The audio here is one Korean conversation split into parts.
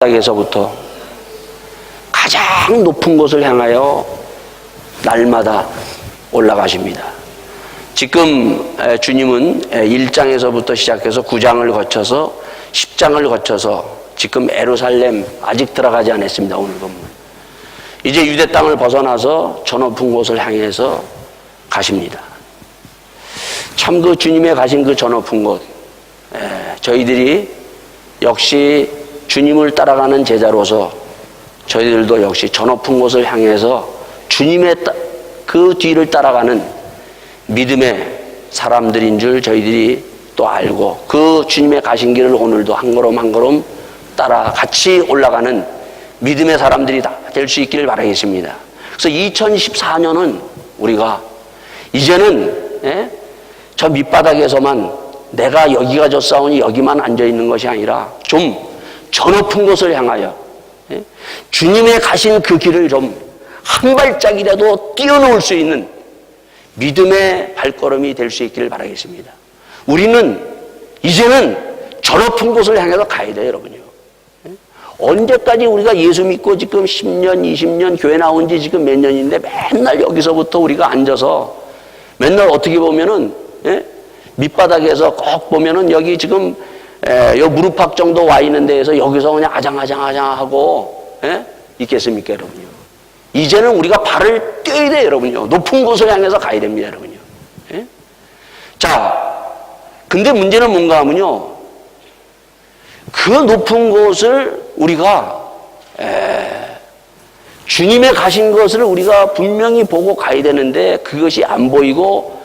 밑바닥에서부터 가장 높은 곳을 향하여 날마다 올라가십니다. 지금 주님은 1장에서부터 시작해서 9장을 거쳐서 10장을 거쳐서 지금 예루살렘 아직 들어가지 않았습니다. 오늘 본문. 이제 유대 땅을 벗어나서 저 높은 곳을 향해서 가십니다. 참 그 주님의 가신 그 저 높은 곳, 저희들이 역시 주님을 따라가는 제자로서 저희들도 역시 저 높은 곳을 향해서 주님의 그 뒤를 따라가는 믿음의 사람들인 줄 저희들이 또 알고 그 주님의 가신 길을 오늘도 한 걸음 한 걸음 따라 같이 올라가는 믿음의 사람들이 다 될 수 있기를 바라겠습니다. 그래서 2014년은 우리가 이제는 저 밑바닥에서만 내가 여기가 좋사오니 여기만 앉아있는 것이 아니라 좀 저 높은 곳을 향하여 주님의 가신 그 길을 좀 한 발짝이라도 뛰어넘을 수 있는 믿음의 발걸음이 될 수 있기를 바라겠습니다. 우리는 이제는 저 높은 곳을 향해서 가야 돼요, 여러분요. 언제까지 우리가 예수 믿고 지금 10년, 20년 교회 나온 지 지금 몇 년인데 맨날 여기서부터 우리가 앉아서 맨날 어떻게 보면은 밑바닥에서 꼭 보면은 여기 지금 요 무릎팍 정도 와 있는 데에서 여기서 그냥 아장아장하고 있겠습니까, 여러분요? 이제는 우리가 발을 떼야 돼요, 여러분요. 높은 곳을 향해서 가야 됩니다, 여러분요. 자, 근데 문제는 뭔가 하면요. 그 높은 곳을 우리가 주님의 가신 것을 우리가 분명히 보고 가야 되는데 그것이 안 보이고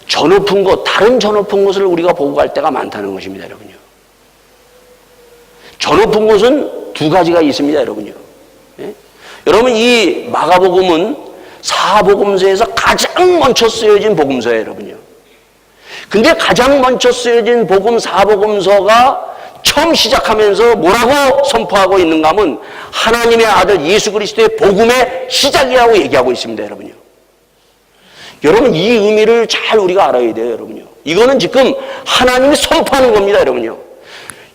저 높은 곳, 다른 저 높은 곳을 우리가 보고 갈 때가 많다는 것입니다, 여러분요. 저 높은 곳은 두 가지가 있습니다, 여러분요. 여러분, 이 마가복음은 사복음서에서 가장 먼저 쓰여진 복음서예요, 여러분요. 근데 가장 먼저 쓰여진 복음 사복음서가 처음 시작하면서 뭐라고 선포하고 있는가 하면 하나님의 아들 예수 그리스도의 복음의 시작이라고 얘기하고 있습니다, 여러분요. 여러분, 이 의미를 잘 우리가 알아야 돼요, 여러분요. 이거는 지금 하나님이 선포하는 겁니다, 여러분요.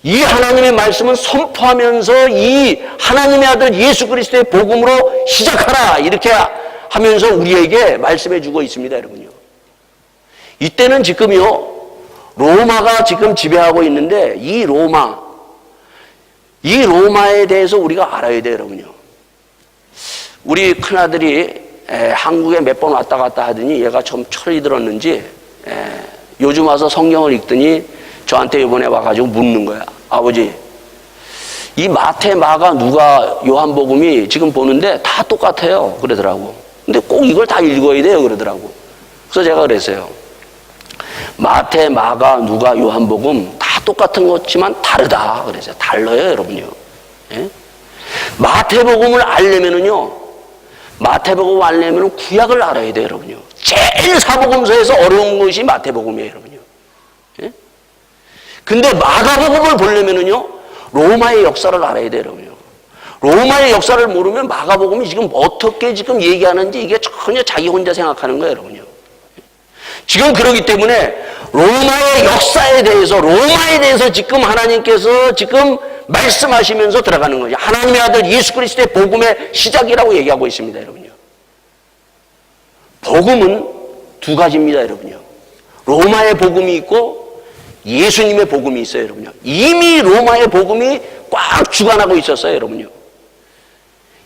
이 하나님의 말씀은 선포하면서 이 하나님의 아들 예수 그리스도의 복음으로 시작하라 이렇게 하면서 우리에게 말씀해 주고 있습니다, 여러분요. 이때는 지금요 로마가 지금 지배하고 있는데 이 로마에 대해서 우리가 알아야 돼요, 여러분요. 우리 큰아들이 한국에 몇 번 왔다 갔다 하더니 얘가 좀 철이 들었는지 요즘 와서 성경을 읽더니 저한테 이번에 와가지고 묻는 거야. 아버지, 이 마태, 마가, 누가, 요한복음이 지금 보는데 다 똑같아요 그러더라고. 근데 꼭 이걸 다 읽어야 돼요 그러더라고. 그래서 제가 그랬어요. 마태, 마가, 누가, 요한복음 다 똑같은 것지만 다르다 그랬어요. 달라요, 여러분요. 마태복음을 알려면은요, 마태복음을 알려면은 구약을 알아야 돼요, 여러분요. 제일 사복음서에서 어려운 것이 마태복음이에요, 여러분요. 근데 마가복음을 보려면은요, 로마의 역사를 알아야 돼요, 여러분요. 로마의 역사를 모르면 마가복음이 지금 어떻게 지금 얘기하는지 이게 전혀 자기 혼자 생각하는 거예요, 여러분요. 지금 그러기 때문에 로마의 역사에 대해서, 로마에 대해서 지금 하나님께서 지금 말씀하시면서 들어가는 거죠. 하나님의 아들 예수 그리스도의 복음의 시작이라고 얘기하고 있습니다, 여러분요. 복음은 두 가지입니다, 여러분요. 로마의 복음이 있고 예수님의 복음이 있어요, 여러분요. 이미 로마의 복음이 꽉 주관하고 있었어요, 여러분요.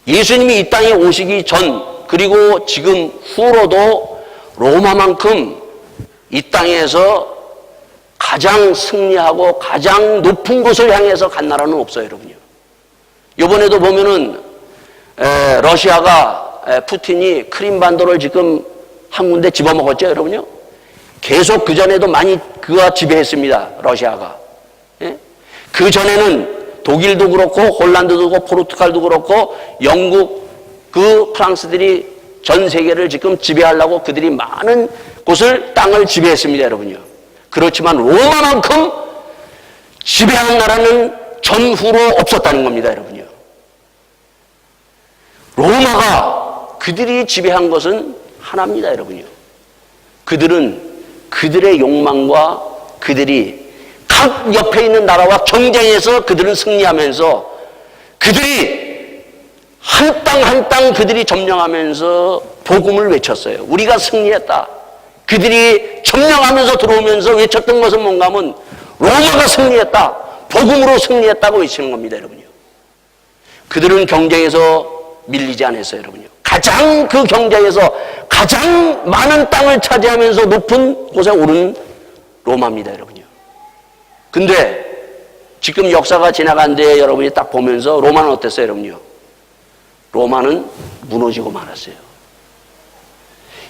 예수님이 이 땅에 오시기 전 그리고 지금 후로도 로마만큼 이 땅에서 가장 승리하고 가장 높은 곳을 향해서 간 나라는 없어요, 여러분요. 이번에도 보면은 러시아가 푸틴이 크림반도를 지금 한 군데 집어먹었죠, 여러분요. 계속 그전에도 많이 그가 지배했습니다, 러시아가. 그 전에는 독일도 그렇고 홀란드도 그렇고 포르투갈도 그렇고 영국, 그 프랑스들이 전 세계를 지금 지배하려고 그들이 많은 곳을, 땅을 지배했습니다, 여러분요. 그렇지만 로마만큼 지배한 나라는 전후로 없었다는 겁니다, 여러분요. 로마가 그들이 지배한 것은 하나입니다, 여러분요. 그들은 그들의 욕망과 그들이 각 옆에 있는 나라와 경쟁해서 그들은 승리하면서 그들이 한 땅 한 땅 그들이 점령하면서 복음을 외쳤어요. 우리가 승리했다. 그들이 점령하면서 들어오면서 외쳤던 것은 뭔가 하면 로마가 승리했다. 복음으로 승리했다고 외치는 겁니다, 여러분요. 그들은 경쟁에서 밀리지 않았어요, 여러분요. 가장 그 경쟁에서 가장 많은 땅을 차지하면서 높은 곳에 오른 로마입니다, 여러분요. 근데 지금 역사가 지나간 데에 여러분이 딱 보면서 로마는 어땠어요, 여러분요? 로마는 무너지고 말았어요.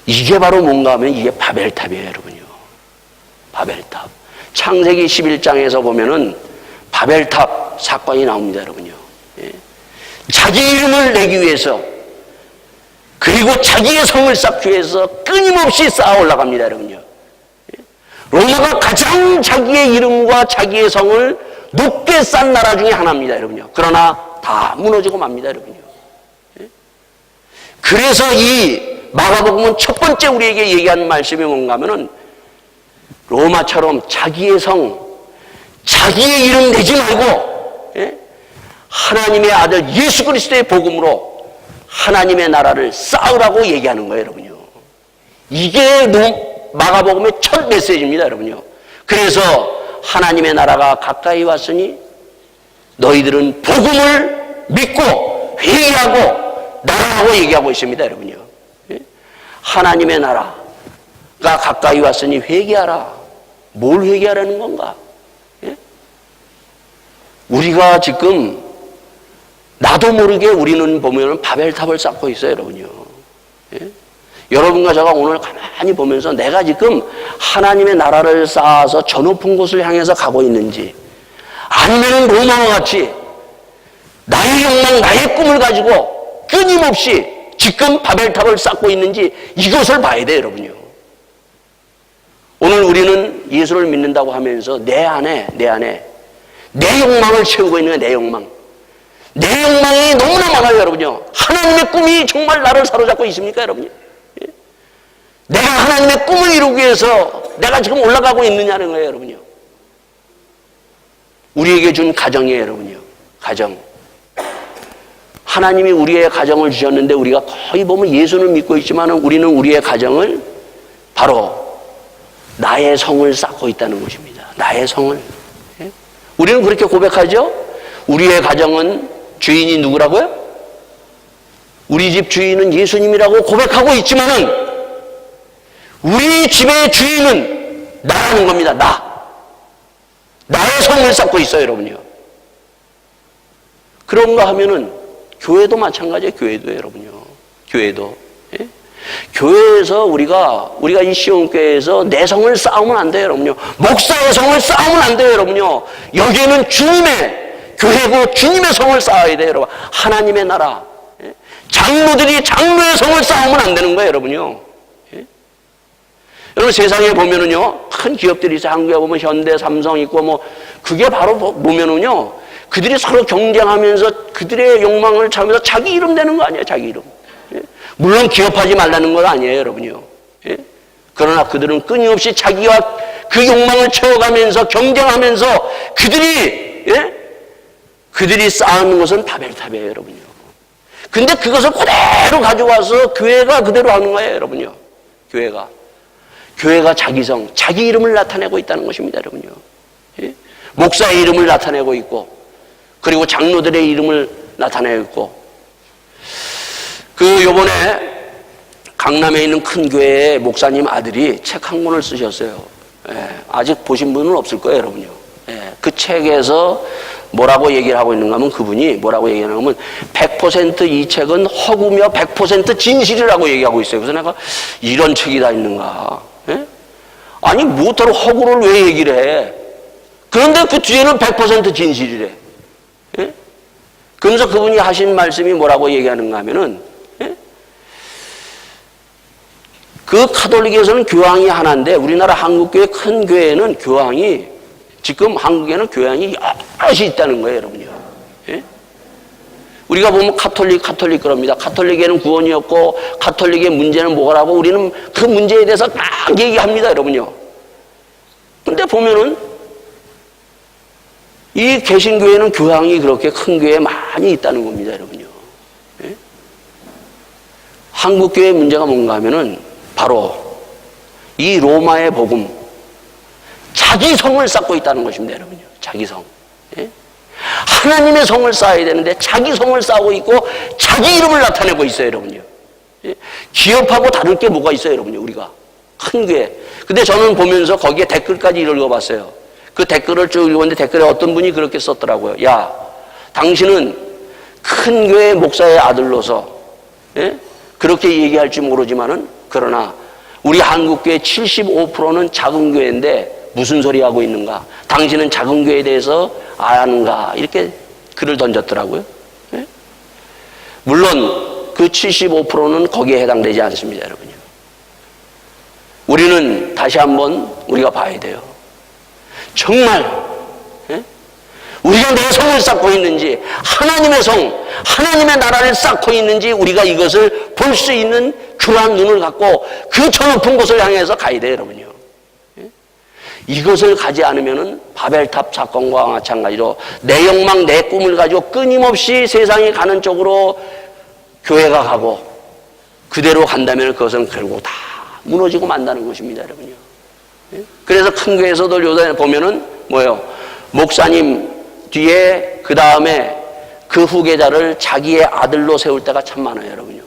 이게 바로 뭔가 하면 이게 바벨탑이에요, 여러분요. 바벨탑. 창세기 11장에서 보면은 바벨탑 사건이 나옵니다, 여러분요. 예. 자기 이름을 내기 위해서 그리고 자기의 성을 쌓기 위해서 끊임없이 쌓아 올라갑니다, 여러분요. 예. 로마가 가장 자기의 이름과 자기의 성을 높게 쌓은 나라 중에 하나입니다, 여러분요. 그러나 다 무너지고 맙니다, 여러분요. 예. 그래서 이 마가복음은 첫 번째 우리에게 얘기하는 말씀이 뭔가 하면은 로마처럼 자기의 성, 자기의 이름 내지 말고, 예? 하나님의 아들 예수 그리스도의 복음으로 하나님의 나라를 쌓으라고 얘기하는 거예요, 여러분요. 이게 마가복음의 첫 메시지입니다, 여러분요. 그래서 하나님의 나라가 가까이 왔으니 너희들은 복음을 믿고 회개하고 나라라고 얘기하고 있습니다, 여러분요. 예? 하나님의 나라가 가까이 왔으니 회개하라. 뭘 회개하라는 건가? 예? 우리가 지금 나도 모르게 우리는 보면 바벨탑을 쌓고 있어요, 여러분요. 예? 여러분과 제가 오늘 가만히 보면서 내가 지금 하나님의 나라를 쌓아서 저 높은 곳을 향해서 가고 있는지, 아니면 로마와 같이 나의 욕망, 나의 꿈을 가지고 끊임없이 지금 바벨탑을 쌓고 있는지 이것을 봐야 돼요, 여러분요. 오늘 우리는 예수를 믿는다고 하면서 내 안에 내 욕망을 채우고 있는 거예요, 내 욕망. 내 욕망이 너무나 많아요, 여러분요. 하나님의 꿈이 정말 나를 사로잡고 있습니까, 여러분요? 예? 내가 하나님의 꿈을 이루기 위해서 내가 지금 올라가고 있느냐는 거예요, 여러분요. 우리에게 준 가정이에요, 여러분요. 가정. 하나님이 우리의 가정을 주셨는데 우리가 거의 보면 예수는 믿고 있지만 우리는 우리의 가정을 바로 나의 성을 쌓고 있다는 것입니다. 나의 성을. 예? 우리는 그렇게 고백하죠? 우리의 가정은 주인이 누구라고요? 우리 집 주인은 예수님이라고 고백하고 있지만은 우리 집의 주인은 나라는 겁니다. 나의 성을 쌓고 있어요, 여러분요. 그런가 하면은 교회도 마찬가지예요. 교회도 여러분요. 교회도. 예? 교회에서 우리가 이 시온교회에서 내 성을 쌓으면 안 돼요, 여러분요. 목사의 성을 쌓으면 안 돼요, 여러분요. 여기에는 주님의 교회고 주님의 성을 쌓아야 돼요, 여러분. 하나님의 나라. 예? 장로들이 장로의 성을 쌓으면 안 되는 거예요, 여러분요. 예? 여러분 세상에 보면은요, 큰 기업들이 있어요. 한국에 보면 현대, 삼성 있고 뭐 그게 바로 보면은요, 그들이 서로 경쟁하면서 그들의 욕망을 참으면서 자기 이름 내는 거 아니에요, 자기 이름. 예? 물론 기업하지 말라는 건 아니에요, 여러분요. 예? 그러나 그들은 끊임없이 자기와 그 욕망을 채워가면서 경쟁하면서 그들이 쌓는 것은 바벨탑이에요, 여러분요. 근데 그것을 그대로 가져와서 교회가 그대로 하는 거예요, 여러분요. 교회가 자기 성, 자기 이름을 나타내고 있다는 것입니다, 여러분요. 예? 목사의 이름을 나타내고 있고, 그리고 장로들의 이름을 나타내고 있고, 요번에 강남에 있는 큰 교회의 목사님 아들이 책 한 권을 쓰셨어요. 예, 아직 보신 분은 없을 거예요, 여러분요. 예, 그 책에서 뭐라고 얘기를 하고 있는가 하면 그분이 뭐라고 얘기하는 하면 100% 이 책은 허구며 100% 진실이라고 얘기하고 있어요. 그래서 내가 이런 책이 다 있는가. 예? 아니 무엇하러 허구를 왜 얘기를 해. 그런데 그 뒤에는 100% 진실이래. 예? 그러면서 그분이 하신 말씀이 뭐라고 얘기하는가 하면은, 예? 그 카톨릭에서는 교황이 하나인데 우리나라 한국교회 큰 교회는 교황이, 지금 한국에는 교황이 여럿이 있다는 거예요, 여러분요. 예? 우리가 보면 카톨릭 그럽니다. 카톨릭에는 구원이 없고 카톨릭의 문제는 뭐라고 우리는 그 문제에 대해서 딱 얘기합니다, 여러분요. 근데 보면은 이 개신교회는 교황이 그렇게 큰 교회에 많이 있다는 겁니다, 여러분요. 예? 한국교회의 문제가 뭔가 하면은 바로 이 로마의 복음, 자기 성을 쌓고 있다는 것입니다, 여러분요. 자기 성. 예? 하나님의 성을 쌓아야 되는데 자기 성을 쌓고 있고 자기 이름을 나타내고 있어요, 여러분요. 예? 기업하고 다를 게 뭐가 있어요, 여러분요, 우리가. 큰 교회. 근데 저는 보면서 거기에 댓글까지 읽어봤어요. 그 댓글을 쭉 읽었는데 댓글에 어떤 분이 그렇게 썼더라고요. 야, 당신은 큰 교회 목사의 아들로서, 예? 그렇게 얘기할지 모르지만은, 그러나 우리 한국교회 75%는 작은 교회인데 무슨 소리 하고 있는가? 당신은 작은 교회에 대해서 아는가? 이렇게 글을 던졌더라고요. 예? 물론 그 75%는 거기에 해당되지 않습니다, 여러분요. 우리는 다시 한번 우리가 봐야 돼요. 정말 예? 우리가 내 성을 쌓고 있는지, 하나님의 성, 하나님의 나라를 쌓고 있는지 우리가 이것을 볼 수 있는 그러한 눈을 갖고 그 저 높은 곳을 향해서 가야 돼요, 여러분요. 예? 이것을 가지 않으면은 바벨탑 사건과 마찬가지로 내 욕망, 내 꿈을 가지고 끊임없이 세상에 가는 쪽으로 교회가 가고 그대로 간다면 그것은 결국 다 무너지고 만다는 것입니다, 여러분요. 그래서 큰 교회에서도 요새 보면은 뭐예요? 목사님 뒤에 그 다음에 그 후계자를 자기의 아들로 세울 때가 참 많아요, 여러분요.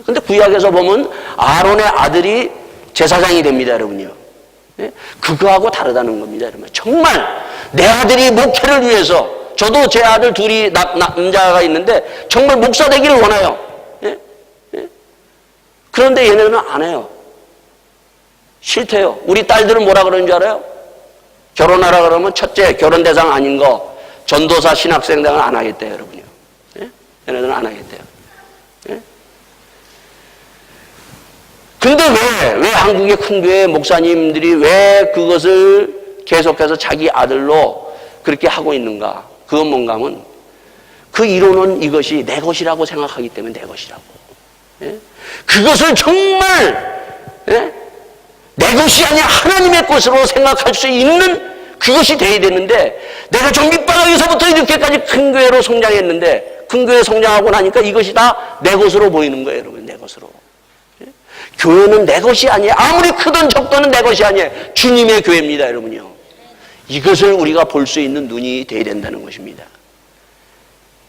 근데 구약에서 보면 아론의 아들이 제사장이 됩니다, 여러분요. 그거하고 다르다는 겁니다, 여러분. 정말 내 아들이 목회를 위해서, 저도 제 아들 둘이 남자가 있는데 정말 목사 되기를 원해요. 그런데 얘네는 안 해요. 싫대요. 우리 딸들은 뭐라 그러는 줄 알아요? 결혼하라 그러면 첫째, 결혼 대상 아닌 거, 전도사 신학생당은 안 하겠대요, 여러분요. 예? 얘네들은 안 하겠대요. 예? 근데 왜 한국의 큰 교회 목사님들이 왜 그것을 계속해서 자기 아들로 그렇게 하고 있는가? 그건 뭔가 하면 그 이론은 이것이 내 것이라고 생각하기 때문에 내 것이라고. 예? 그것을 정말, 예? 내 것이 아니라 하나님의 것으로 생각할 수 있는 그것이 돼야 되는데, 내가 좀 밑바닥에서부터 이렇게까지 큰 교회로 성장했는데, 큰 교회 성장하고 나니까 이것이 다 내 것으로 보이는 거예요, 여러분. 내 것으로. 예? 교회는 내 것이 아니에요. 아무리 크든 적든 내 것이 아니에요. 주님의 교회입니다, 여러분요. 이것을 우리가 볼 수 있는 눈이 돼야 된다는 것입니다.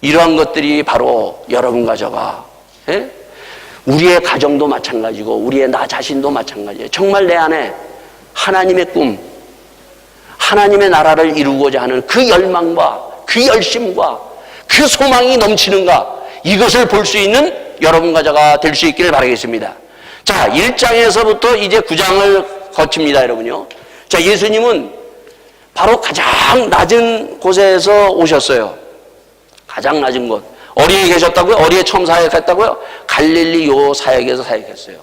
이러한 것들이 바로 여러분과 저가, 예? 우리의 가정도 마찬가지고 우리의 나 자신도 마찬가지예요. 정말 내 안에 하나님의 꿈, 하나님의 나라를 이루고자 하는 그 열망과 그 열심과 그 소망이 넘치는가, 이것을 볼 수 있는 여러분과 저가 될 수 있기를 바라겠습니다. 자, 1장에서부터 이제 9장을 거칩니다, 여러분요. 자, 예수님은 바로 가장 낮은 곳에서 오셨어요. 가장 낮은 곳. 어디에 계셨다고요? 어디에 처음 사역했다고요? 갈릴리 요 사역에서 사역했어요.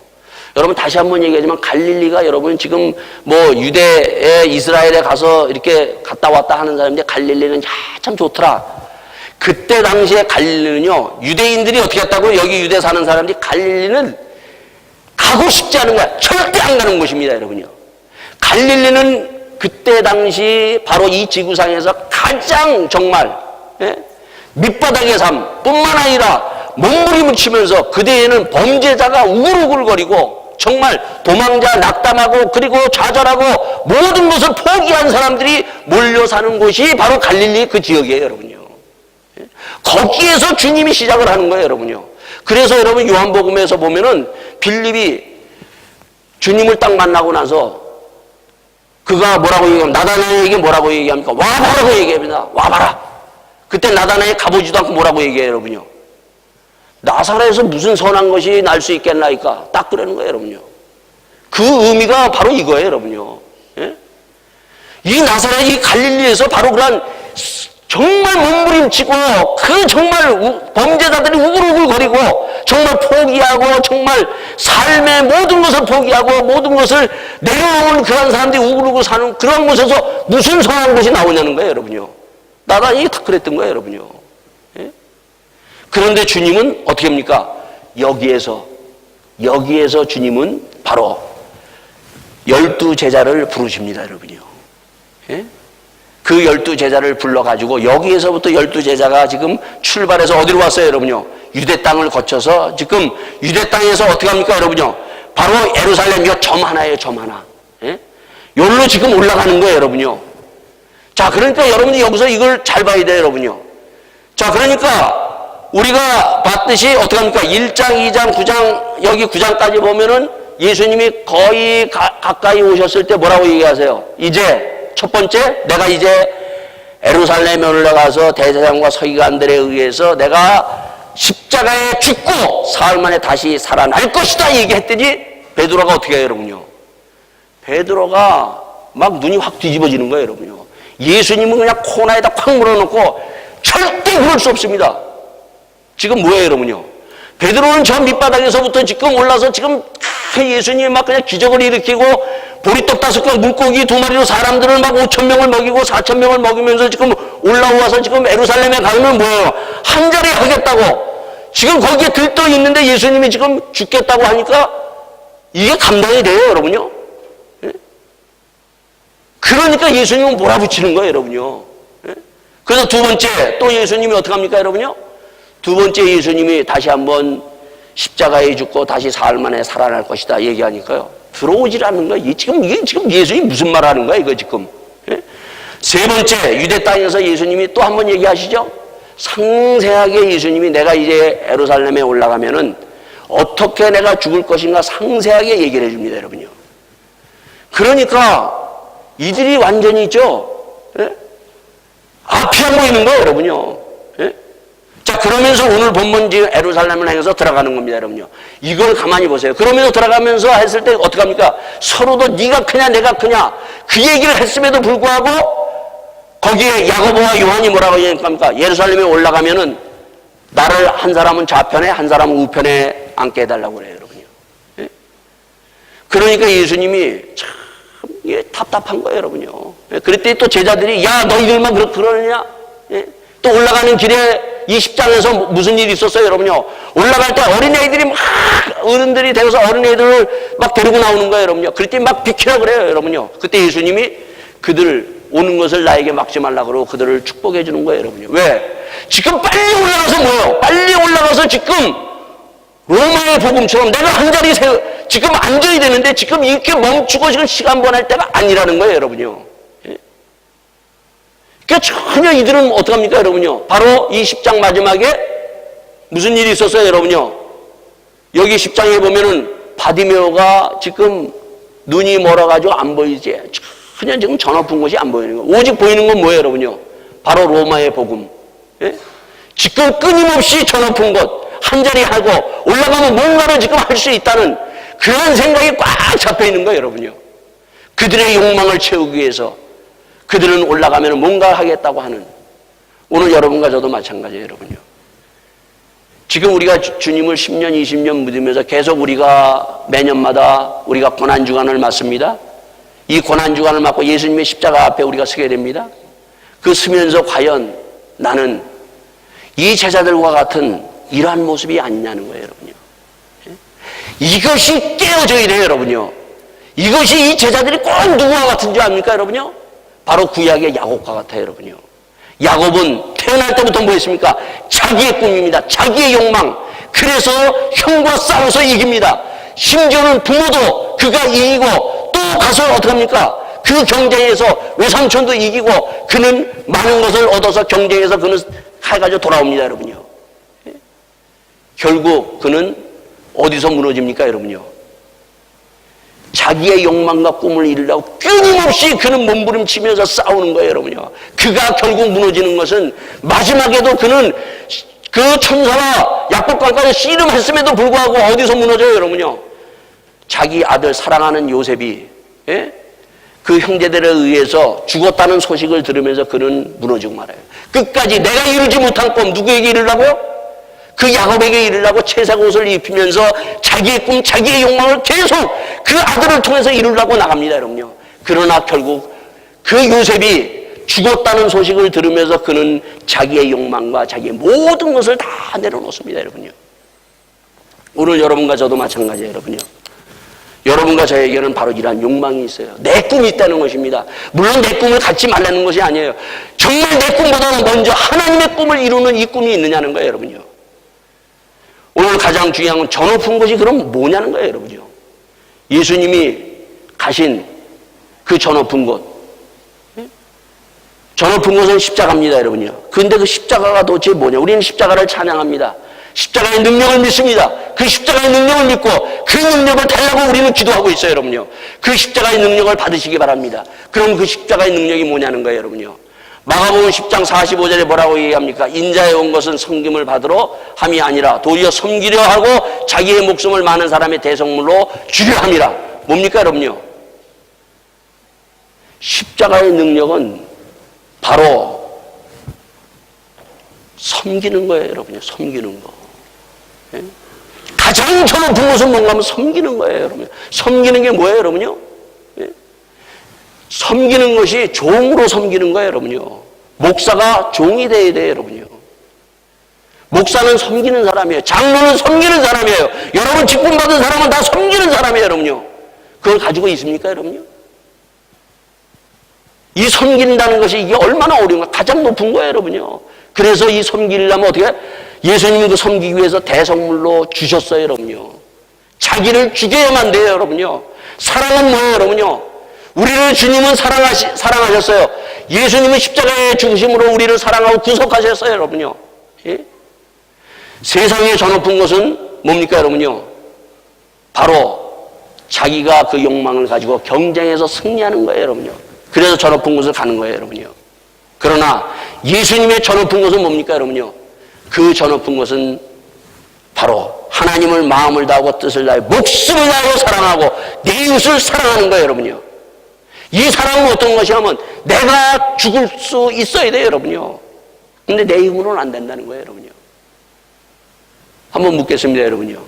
여러분 다시 한번 얘기하지만 갈릴리가 여러분 지금 뭐 유대에 이스라엘에 가서 이렇게 갔다 왔다 하는 사람인데 갈릴리는 참 좋더라. 그때 당시에 갈릴리는요, 유대인들이 어떻게 했다고요? 여기 유대 사는 사람들이 갈릴리는 가고 싶지 않은 거야. 절대 안 가는 곳입니다, 여러분요. 갈릴리는 그때 당시 바로 이 지구상에서 가장 정말, 예? 밑바닥의 삶 뿐만 아니라 몸부림치면서 그대에는 범죄자가 우글우글거리고 정말 도망자 낙담하고 그리고 좌절하고 모든 것을 포기한 사람들이 몰려 사는 곳이 바로 갈릴리 그 지역이에요, 여러분요. 거기에서 주님이 시작을 하는 거예요, 여러분요. 그래서 여러분 요한복음에서 보면은 빌립이 주님을 딱 만나고 나서 그가 뭐라고 얘기하면, 나다나엘에게 뭐라고 얘기합니까? 와봐라고 얘기합니다. 와봐라. 그때 나다나엘 가보지도 않고 뭐라고 얘기해요, 여러분요? 나사렛에서 무슨 선한 것이 날 수 있겠나이까? 딱 그러는 거예요, 여러분요. 그 의미가 바로 이거예요, 여러분요. 예? 이 나사렛, 이 갈릴리에서 바로 그런 정말 몸부림치고 그 정말 범죄자들이 우글우글거리고 정말 포기하고 정말 삶의 모든 것을 포기하고 모든 것을 내려놓은 그런 사람들이 우글우글 사는 그런 곳에서 무슨 선한 것이 나오냐는 거예요, 여러분요. 나단이 다 그랬던 거예요, 여러분요. 예? 그런데 주님은 어떻게 합니까? 여기에서 주님은 바로 12 제자를 부르십니다, 여러분요. 예? 그 12제자를 불러가지고 여기에서부터 12제자가 지금 출발해서 어디로 왔어요, 여러분요? 유대 땅을 거쳐서 지금 유대 땅에서 어떻게 합니까, 여러분요? 바로 예루살렘 이 점 하나예요, 점 하나. 예? 여기로 지금 올라가는 거예요, 여러분요. 자, 그러니까 여러분이 여기서 이걸 잘 봐야 돼요, 여러분요. 자, 그러니까 우리가 봤듯이 어떻게 합니까? 1장, 2장, 9장, 여기 9장까지 보면은 예수님이 거의 가까이 오셨을 때 뭐라고 얘기하세요? 이제 첫 번째, 내가 이제 예루살렘에 올라가서 대제사장과 서기관들에 의해서 내가 십자가에 죽고 사흘 만에 다시 살아날 것이다 얘기했더니 베드로가 어떻게 해요, 여러분요? 베드로가 막 눈이 확 뒤집어지는 거예요, 여러분요. 예수님은 그냥 코너에다 콱 물어놓고 절대 그럴 수 없습니다. 지금 뭐예요, 여러분요? 베드로는 저 밑바닥에서부터 지금 올라서 지금 예수님이 막 그냥 기적을 일으키고 보리떡 5개, 물고기 2마리로 사람들을 막 5,000명을 먹이고 4,000명을 먹이면서 지금 올라와서 지금 예루살렘에 가면 뭐예요? 한 자리 하겠다고. 지금 거기에 들떠 있는데 예수님이 지금 죽겠다고 하니까 이게 감당이 돼요, 여러분요? 예? 그러니까 예수님은 몰아붙이는 거예요, 여러분요. 예? 그래서 두 번째, 또 예수님이 어떻게 합니까, 여러분요? 두 번째 예수님이 다시 한번 십자가에 죽고 다시 사흘 만에 살아날 것이다 얘기하니까요. 들어오질 않는 거야. 이게 지금 예수님이 무슨 말 하는 거야, 이거 지금. 예? 세 번째, 유대 땅에서 예수님이 또 한 번 얘기하시죠? 상세하게 예수님이 내가 이제 예루살렘에 올라가면은 어떻게 내가 죽을 것인가 상세하게 얘기를 해줍니다, 여러분요. 그러니까 이들이 완전히 있죠? 예? 앞이 안 보이는 거예요, 여러분요. 예? 자, 그러면서 오늘 본문 지금 예루살렘을 향해서 들어가는 겁니다, 여러분요. 이걸 가만히 보세요. 그러면서 들어가면서 했을 때 어떻게 합니까? 서로도 네가 크냐 내가 크냐 그 얘기를 했음에도 불구하고 거기에 야고보와 요한이 뭐라고 얘기합니까? 예루살렘에 올라가면은 나를 한 사람은 좌편에 한 사람은 우편에 앉게 해달라고 그래요, 여러분요. 예? 그러니까 예수님이 참 이게 답답한 거예요, 여러분요. 예? 그랬더니 또 제자들이 야 너희들만 그러느냐? 예? 또 올라가는 길에 이 10장에서 무슨 일이 있었어요, 여러분요? 올라갈 때 어린애들이 막 어른들이 되어서 어린애들을 막 데리고 나오는 거예요, 여러분요. 그랬더니 막 비키라 그래요, 여러분요. 그때 예수님이 그들 오는 것을 나에게 막지 말라 그러고 그들을 축복해 주는 거예요, 여러분요. 왜? 지금 빨리 올라가서 뭐예요? 빨리 올라가서 지금 로마의 복음처럼 내가 한 자리 지금 앉아야 되는데 지금 이렇게 멈추고 지금 시간 보낼 때가 아니라는 거예요, 여러분요. 예? 그러니까 전혀 이들은 어떡합니까, 여러분요? 바로 이 10장 마지막에 무슨 일이 있었어요, 여러분요? 여기 10장에 보면은 바디메오가 지금 눈이 멀어가지고 안 보이지. 그냥 지금 저 높은 곳이 안 보이는 거예요. 오직 보이는 건 뭐예요, 여러분요? 바로 로마의 복음. 예? 지금 끊임없이 저 높은 곳 한 자리 하고 올라가면 뭔가를 지금 할 수 있다는 그런 생각이 꽉 잡혀 있는 거예요, 여러분요. 그들의 욕망을 채우기 위해서 그들은 올라가면 뭔가 하겠다고 하는, 오늘 여러분과 저도 마찬가지예요, 여러분요. 지금 우리가 주님을 10년, 20년 믿으면서 계속 우리가 매년마다 우리가 고난주간을 맞습니다. 이 고난주간을 맞고 예수님의 십자가 앞에 우리가 서게 됩니다. 그 서면서 과연 나는 이 제자들과 같은 이러한 모습이 아니냐는 거예요, 여러분요. 이것이 깨어져야 돼요, 여러분요. 이것이 이 제자들이 꼭 누구와 같은 줄 압니까, 여러분요? 바로 구약의 야곱과 같아요, 여러분요. 야곱은 태어날 때부터 뭐였습니까? 자기의 꿈입니다. 자기의 욕망. 그래서 형과 싸워서 이깁니다. 심지어는 부모도 그가 이기고 또 가서 어떡합니까? 그 경쟁에서 외삼촌도 이기고 그는 많은 것을 얻어서 경쟁에서 그는 해가지고 돌아옵니다, 여러분요. 결국 그는 어디서 무너집니까, 여러분요? 자기의 욕망과 꿈을 이루려고 끊임없이 그는 몸부림치면서 싸우는 거예요, 여러분요. 그가 결국 무너지는 것은 마지막에도 그는 그 천사와 약속관까지 씨름했음에도 불구하고 어디서 무너져요, 여러분요? 자기 아들 사랑하는 요셉이 그 형제들에 의해서 죽었다는 소식을 들으면서 그는 무너지고 말아요. 끝까지 내가 이루지 못한 꿈 누구에게 이루려고요? 그 야곱에게 이르려고 채색 옷을 입히면서 자기의 꿈, 자기의 욕망을 계속 그 아들을 통해서 이루려고 나갑니다, 여러분요. 그러나 결국 그 요셉이 죽었다는 소식을 들으면서 그는 자기의 욕망과 자기의 모든 것을 다 내려놓습니다, 여러분요. 오늘 여러분과 저도 마찬가지예요, 여러분요. 여러분과 저에게는 바로 이러한 욕망이 있어요. 내 꿈이 있다는 것입니다. 물론 내 꿈을 갖지 말라는 것이 아니에요. 정말 내 꿈보다는 먼저 하나님의 꿈을 이루는 이 꿈이 있느냐는 거예요, 여러분요. 오늘 가장 중요한 건 저 높은 곳이 그럼 뭐냐는 거예요, 여러분요. 예수님이 가신 그 저 높은 곳. 저 높은 곳은 십자가입니다, 여러분요. 그런데 그 십자가가 도대체 뭐냐? 우리는 십자가를 찬양합니다. 십자가의 능력을 믿습니다. 그 십자가의 능력을 믿고 그 능력을 달라고 우리는 기도하고 있어요, 여러분요. 그 십자가의 능력을 받으시기 바랍니다. 그럼 그 십자가의 능력이 뭐냐는 거예요, 여러분요. 마가복음 10장 45절에 뭐라고 얘기합니까? 인자에 온 것은 섬김을 받으러 함이 아니라 도리어 섬기려 하고 자기의 목숨을 많은 사람의 대성물로 주려 함이라. 뭡니까, 여러분요? 십자가의 능력은 바로 섬기는 거예요, 여러분요. 섬기는 거. 예? 가장 저 높은 것은 뭔가 하면 섬기는 거예요, 여러분. 섬기는 게 뭐예요, 여러분요? 예? 섬기는 것이 종으로 섬기는 거예요, 여러분요. 목사가 종이 돼야 돼요, 여러분요. 목사는 섬기는 사람이에요. 장로는 섬기는 사람이에요. 여러분 직분 받은 사람은 다 섬기는 사람이에요, 여러분요. 그걸 가지고 있습니까, 여러분요? 이 섬긴다는 것이 이게 얼마나 어려운가. 가장 높은 거예요, 여러분요. 그래서 이 섬기려면 어떻게? 예수님이 그 섬기기 위해서 대성물로 주셨어요, 여러분요. 자기를 죽여야만 돼요, 여러분요. 사랑은 뭐예요, 여러분요? 우리를 주님은 사랑하셨어요. 예수님은 십자가의 죽으심으로 우리를 사랑하고 구속하셨어요, 여러분요. 예? 세상의 저 높은 것은 뭡니까, 여러분요? 바로 자기가 그 욕망을 가지고 경쟁해서 승리하는 거예요, 여러분요. 그래서 저 높은 곳을 가는 거예요, 여러분요. 그러나 예수님의 저 높은 곳은 뭡니까, 여러분요? 그 저 높은 곳은 바로 하나님을 마음을 다하고 뜻을 다하고 목숨을 다하고 사랑하고 내 이웃을 사랑하는 거예요, 여러분요. 이 사랑은 어떤 것이냐면 내가 죽을 수 있어야 돼요, 여러분요. 근데 내 힘으로는 안 된다는 거예요, 여러분요. 한번 묻겠습니다, 여러분요.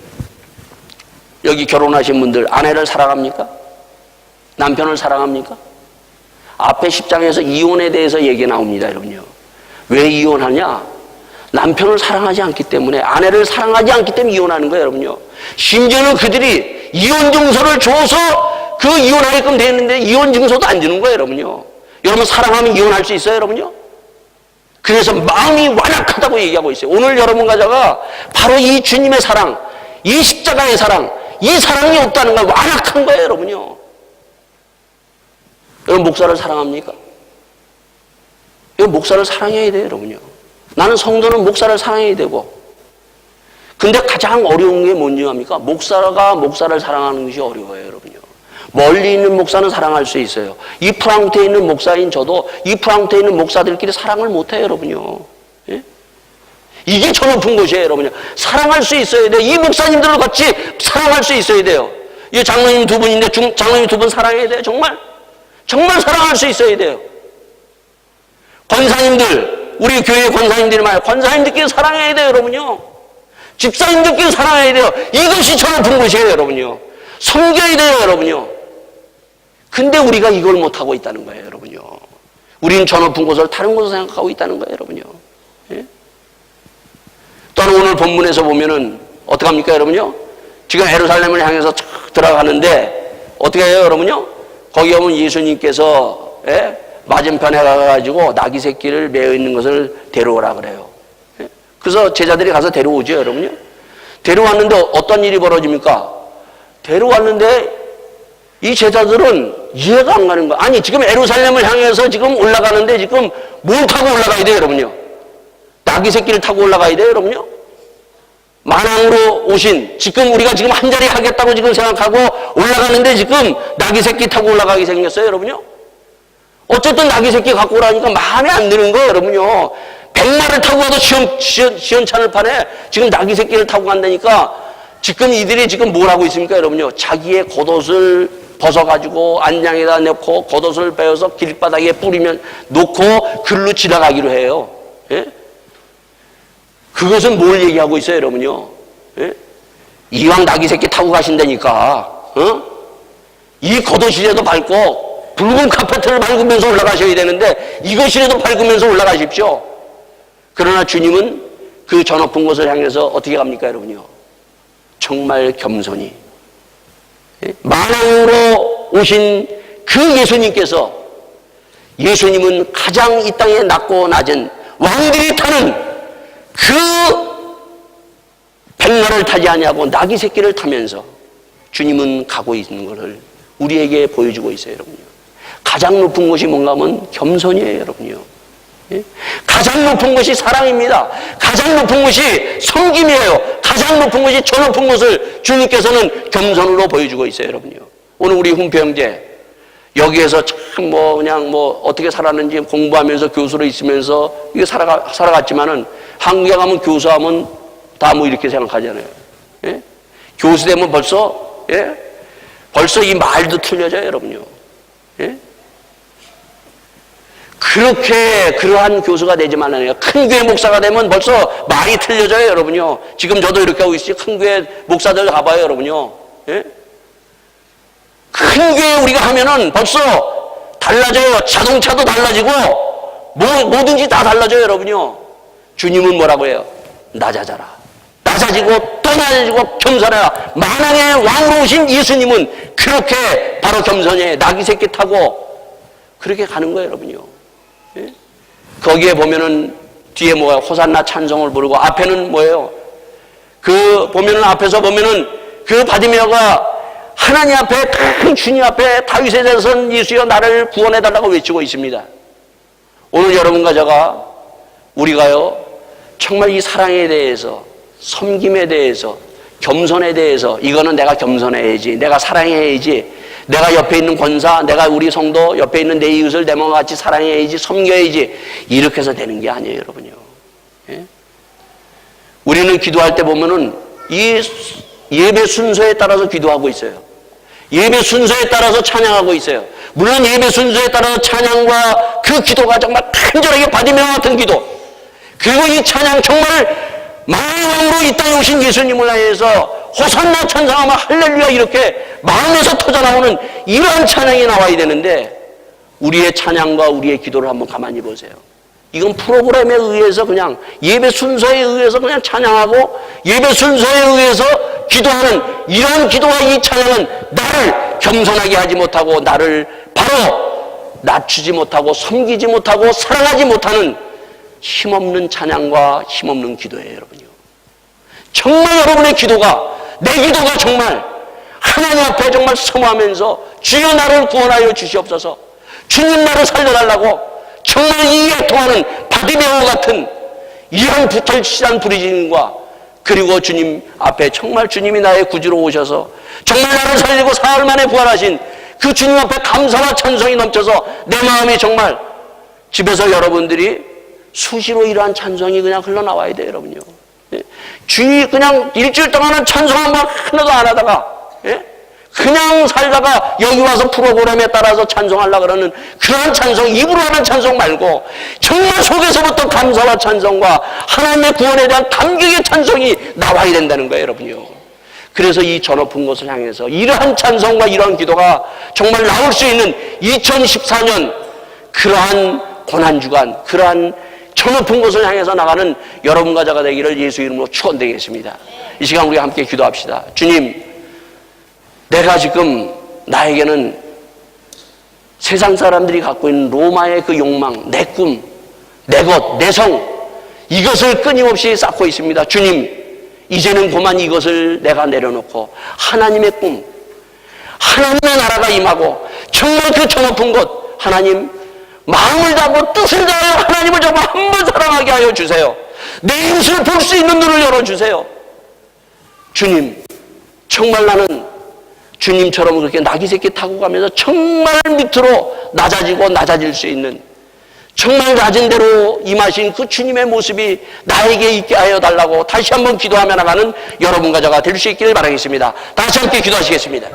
여기 결혼하신 분들 아내를 사랑합니까? 남편을 사랑합니까? 앞에 10장에서 이혼에 대해서 얘기 나옵니다, 여러분요. 왜 이혼하냐? 남편을 사랑하지 않기 때문에, 아내를 사랑하지 않기 때문에 이혼하는 거예요, 여러분요. 심지어는 그들이 이혼 증서를 줘서 그 이혼하게끔 되어 있는데 이혼 증서도 안 주는 거예요, 여러분요. 여러분 사랑하면 이혼할 수 있어요, 여러분요? 그래서 마음이 완악하다고 얘기하고 있어요. 오늘 여러분과 제가 바로 이 주님의 사랑, 이 십자가의 사랑, 이 사랑이 없다는 걸 완악한 거예요, 여러분요. 여러분 목사를 사랑합니까? 여러분 목사를 사랑해야 돼요, 여러분요. 나는 성도는 목사를 사랑해야 되고. 근데 가장 어려운 게 뭔지 압니까? 목사가 목사를 사랑하는 것이 어려워요, 여러분요. 멀리 있는 목사는 사랑할 수 있어요. 이 프랑크에 있는 목사인 저도 이 프랑크에 있는 목사들끼리 사랑을 못해요, 여러분요. 예? 이게 저 높은 곳이에요, 여러분요. 사랑할 수 있어야 돼요. 이 목사님들을 같이 사랑할 수 있어야 돼요. 이 장로님 두 분인데 장로님 두 분 사랑해야 돼요, 정말. 정말 사랑할 수 있어야 돼요. 권사님들, 우리 교회 권사님들이 말이에요. 권사님들끼리 사랑해야 돼요, 여러분요. 집사님들끼리 사랑해야 돼요. 이것이 저 높은 곳이에요, 여러분요. 섬겨야 돼요, 여러분요. 근데 우리가 이걸 못하고 있다는 거예요, 여러분요. 우리는 저 높은 곳을 다른 곳으로 생각하고 있다는 거예요, 여러분요. 예? 또한 오늘 본문에서 보면은 어떡합니까, 여러분요? 지금 예루살렘을 향해서 쫙 들어가는데 어떻게 해요, 여러분요? 거기 오면 예수님께서 맞은편에 가가지고 나귀 새끼를 메어 있는 것을 데려오라 그래요. 그래서 제자들이 가서 데려오죠, 여러분요. 데려왔는데 어떤 일이 벌어집니까? 데려왔는데 이 제자들은 이해가 안 가는 거야. 아니 지금 예루살렘을 향해서 지금 올라가는데 지금 뭘 타고 올라가야 돼요, 여러분요? 나귀 새끼를 타고 올라가야 돼요, 여러분요? 만왕으로 오신, 지금 우리가 지금 한 자리 하겠다고 지금 생각하고 올라가는데 지금 나귀 새끼 타고 올라가게 생겼어요, 여러분요? 어쨌든 나귀 새끼 갖고 오라니까 마음에 안 드는 거예요, 여러분요. 백마를 타고 가도 시원찮을 판에 지금 나귀 새끼를 타고 간다니까 지금 이들이 지금 뭘 하고 있습니까, 여러분요? 자기의 겉옷을 벗어가지고 안장에다 넣고 겉옷을 베어서 길바닥에 뿌리면 놓고 글로 지나가기로 해요. 예? 그것은 뭘 얘기하고 있어요, 여러분요? 예? 이왕 나귀 새끼 타고 가신다니까, 이 겉옷이라도 밟고 붉은 카페트를 밟으면서 올라가셔야 되는데 이것이라도 밟으면서 올라가십시오. 그러나 주님은 그 저 높은 곳을 향해서 어떻게 갑니까, 여러분요? 정말 겸손히, 만왕으로 오신 그 예수님은 가장 이 땅에 낮고 낮은 왕들이 타는 그 백마를 타지 아니하고 나귀 새끼를 타면서 주님은 가고 있는 것을 우리에게 보여주고 있어요, 여러분요. 가장 높은 것이 뭔가 하면 겸손이에요, 여러분요. 가장 높은 것이 사랑입니다. 가장 높은 것이 섬김이에요. 가장 높은 것이 저 높은 것을 주님께서는 겸손으로 보여주고 있어요, 여러분요. 오늘 우리 훈표 형제 여기에서 참 그냥 어떻게 살았는지 공부하면서 교수로 있으면서 이게 살아갔지만은 한국에 가면 교수하면 다 이렇게 생각하잖아요. 예? 교수 되면 벌써 이 말도 틀려져요, 여러분요. 예? 그러한 교수가 되지 말라네요. 큰 교회 목사가 되면 벌써 말이 틀려져요, 여러분요. 지금 저도 이렇게 하고 있어요. 큰 교회 목사들 가봐요, 여러분요. 예? 큰 교회 우리가 하면은 벌써 달라져요. 자동차도 달라지고 뭐든지 다 달라져요, 여러분요. 주님은 뭐라고 해요? 낮아져라. 낮아지고 또 낮아지고 겸손해라. 만왕의 왕으로 오신 예수님은 그렇게 바로 겸손해 나귀 새끼 타고 그렇게 가는 거예요, 여러분요. 예? 거기에 보면은 뒤에 뭐야? 호산나 찬송을 부르고 앞에는 뭐예요? 앞에서 보면은 그 바디메어가 하나님 앞에 큰 주님 앞에 다윗의 자손 예수여 나를 구원해달라고 외치고 있습니다. 오늘 여러분과 우리가요 정말 이 사랑에 대해서 섬김에 대해서 겸손에 대해서 이거는 내가 겸손해야지, 내가 사랑해야지, 내가 옆에 있는 권사, 내가 우리 성도 옆에 있는 내 이웃을 내 몸과 같이 사랑해야지, 섬겨야지, 이렇게 해서 되는 게 아니에요, 여러분요. 예? 우리는 기도할 때 보면은 이 예배 순서에 따라서 기도하고 있어요. 예배 순서에 따라서 찬양하고 있어요. 물론 예배 순서에 따라서 찬양과 그 기도가 정말 간절하게 바디메어 같은 기도, 그리고 이 찬양 정말 만왕으로 이 땅에 오신 예수님을 위해서 호산나 찬송하며 할렐루야 이렇게 마음에서 터져나오는 이러한 찬양이 나와야 되는데 우리의 찬양과 우리의 기도를 한번 가만히 보세요. 이건 프로그램에 의해서 그냥 예배 순서에 의해서 그냥 찬양하고 예배 순서에 의해서 기도하는 이런 기도와 이 찬양은 나를 겸손하게 하지 못하고 나를 바로 낮추지 못하고 섬기지 못하고 사랑하지 못하는 힘없는 찬양과 힘없는 기도예요, 여러분요. 정말 여러분의 기도가, 내 기도가 정말 하나님 앞에 정말 사모하면서 주여 나를 구원하여 주시옵소서, 주님 나를 살려달라고 정말 이에 통하는 바디메어 같은 이런 부털치한 부르짖음과 그리고 주님 앞에 정말 주님이 나의 구주로 오셔서 정말 나를 살리고 사흘 만에 부활하신 그 주님 앞에 감사와 찬송이 넘쳐서 내 마음이 정말 집에서 여러분들이 수시로 이러한 찬송이 그냥 흘러나와야 돼요, 여러분요. 주의 그냥 일주일 동안은 찬송 한 번 하나도 안 하다가 그냥 살다가 여기 와서 프로그램에 따라서 찬송하려고 그러는 그런 찬송, 입으로 하는 찬송 말고 정말 속에서부터 감사와 찬송과 하나님의 구원에 대한 감격의 찬송이 나와야 된다는 거예요, 여러분요. 그래서 이 저 높은 곳을 향해서 이러한 찬송과 이러한 기도가 정말 나올 수 있는 2014년 그러한 고난주간, 그러한 저 높은 곳을 향해서 나가는 여러분과 저가 되기를 예수 이름으로 축원드리겠습니다. 이 시간 우리 함께 기도합시다. 주님, 내가 지금 나에게는 세상 사람들이 갖고 있는 로마의 그 욕망, 내 꿈, 내 것, 내 성, 이것을 끊임없이 쌓고 있습니다. 주님, 이제는 그만 이것을 내가 내려놓고 하나님의 꿈, 하나님의 나라가 임하고 정말 그 저 높은 곳, 하나님 마음을 다하고 뜻을 다하여 하나님을 정말 한 번 사랑하게 하여 주세요. 내 이웃을 볼 수 있는 눈을 열어주세요. 주님, 정말 나는 주님처럼 그렇게 나귀 새끼 타고 가면서 정말 밑으로 낮아지고 낮아질 수 있는 정말 낮은 대로 임하신 그 주님의 모습이 나에게 있게 하여 달라고 다시 한번 기도하며 나가는 여러분과 저가 될 수 있기를 바라겠습니다. 다시 함께 기도하시겠습니다.